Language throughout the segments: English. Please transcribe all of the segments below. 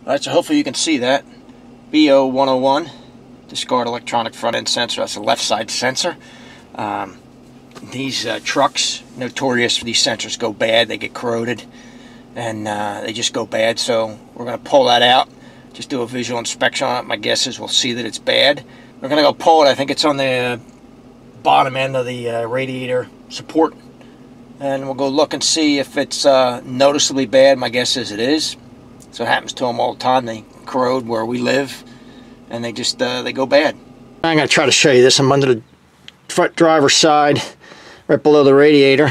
Alright, so hopefully you can see that. B0101, discard electronic front end sensor. That's the left side sensor. These trucks, notorious for these sensors go bad. They get corroded and they just go bad. So we're going to pull that out. Just do a visual inspection on it. My guess is we'll see that it's bad. We're going to go pull it. I think it's on the bottom end of the radiator support. And we'll go look and see if it's noticeably bad. My guess is it is. So it happens to them all the time. They corrode where we live, and they just they go bad. I'm going to try to show you this. I'm under the front driver's side, right below the radiator,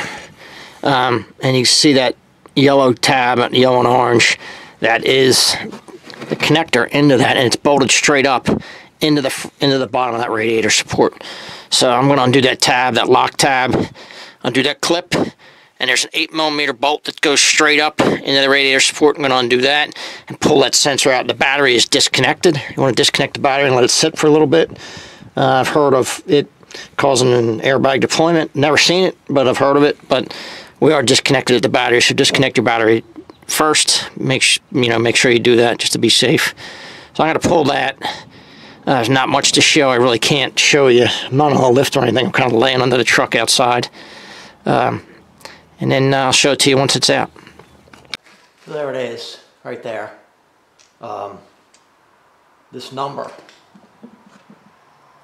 and you can see that yellow tab, yellow and orange. That is the connector into that, and it's bolted straight up into the bottom of that radiator support. So I'm going to undo that tab, that lock tab, undo that clip. And there's an 8mm bolt that goes straight up into the radiator support. I'm going to undo that and pull that sensor out. The battery is disconnected. You want to disconnect the battery and let it sit for a little bit. I've heard of it causing an airbag deployment. Never seen it, but I've heard of it. But we are disconnected at the battery, so disconnect your battery first. Make sure you do that just to be safe. So I'm going to pull that. There's not much to show. I really can't show you. I'm not on a lift or anything. I'm kind of laying under the truck outside. And then I'll show it to you once it's out. So there it is, right there. This number.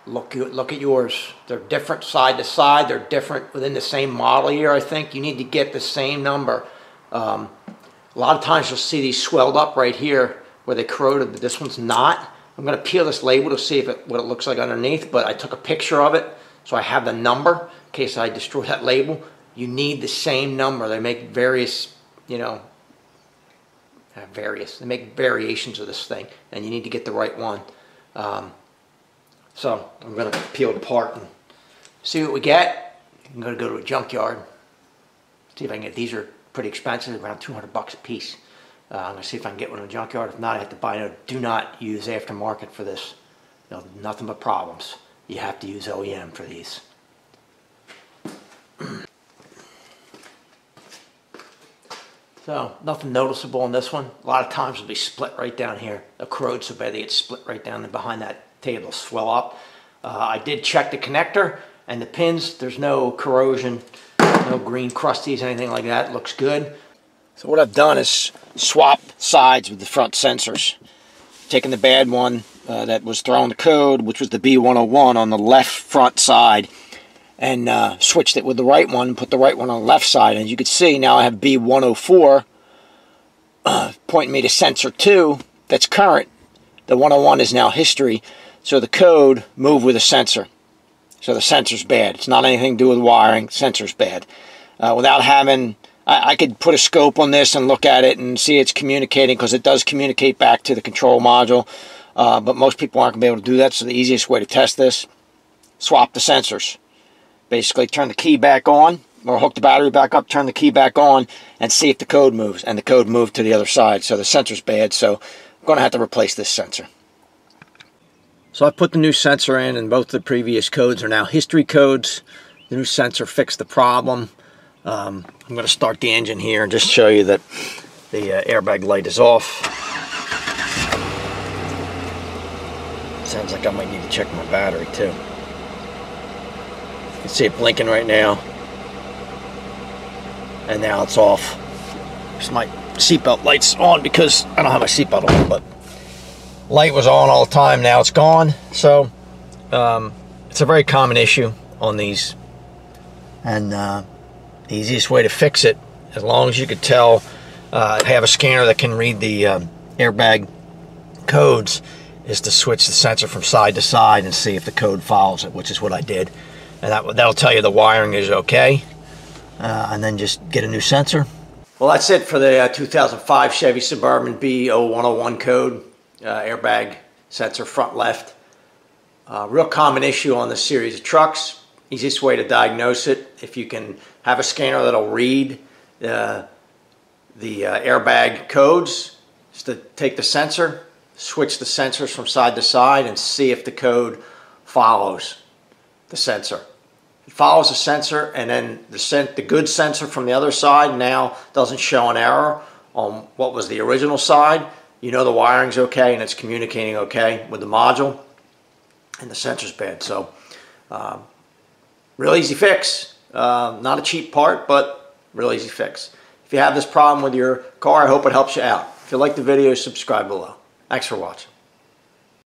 Look at yours. They're different side to side. They're different within the same model year, I think. You need to get the same number. A lot of times you'll see these swelled up right here where they corroded, but this one's not. I'm going to peel this label to see what it looks like underneath, but I took a picture of it, so I have the number in case I destroy that label. You need the same number. They make various, they make variations of this thing, and you need to get the right one. So I'm going to peel it apart and see what we get. I'm going to go to a junkyard, see if I can get, these are pretty expensive, around $200 a piece. I'm going to see if I can get one in a junkyard. If not, I have to buy. Do not use aftermarket for this. Nothing but problems. You have to use OEM for these. So, nothing noticeable in this one. A lot of times it'll be split right down here. The corrode so bad they get split right down and behind that table, swell up. I did check the connector and the pins. There's no corrosion, no green crusties, anything like that. It looks good. So what I've done is swap sides with the front sensors. Taking the bad one that was throwing the code, which was the B0101 on the left front side, and switched it with the right one, put the right one on the left side. And as you can see, now I have B104 pointing me to sensor 2 that's current. The 101 is now history, so the code moved with the sensor. So the sensor's bad. It's not anything to do with wiring. Sensor's bad. Without having, I could put a scope on this and look at it and see it's communicating, because it does communicate back to the control module, but most people aren't going to be able to do that. So the easiest way to test this, swap the sensors. Basically turn the key back on, or hook the battery back up, turn the key back on, and see if the code moves. And the code moved to the other side, so the sensor's bad. So I'm going to have to replace this sensor. So I put the new sensor in, and both the previous codes are now history codes. The new sensor fixed the problem. I'm going to start the engine here and just show you that the airbag light is off. Sounds like I might need to check my battery too. You can see it blinking right now, and now it's off. Just my seatbelt light's on because I don't have my seatbelt on, but light was on all the time. Now it's gone. So it's a very common issue on these, and the easiest way to fix it, as long as you could tell, have a scanner that can read the airbag codes, is to switch the sensor from side to side and see if the code follows it, which is what I did. And that'll tell you the wiring is okay, and then just get a new sensor. Well, that's it for the 2005 Chevy Suburban B0101 code, airbag sensor front left. Real common issue on this series of trucks. Easiest way to diagnose it, if you can have a scanner that'll read the airbag codes, is to take the sensor, switch the sensors from side to side, and see if the code follows the sensor. It follows the sensor, and then the good sensor from the other side now doesn't show an error on what was the original side. you know the wiring's okay and it's communicating okay with the module, and the sensor's bad. So real easy fix. Not a cheap part, but real easy fix. If you have this problem with your car, I hope it helps you out. If you like the video, subscribe below. Thanks for watching.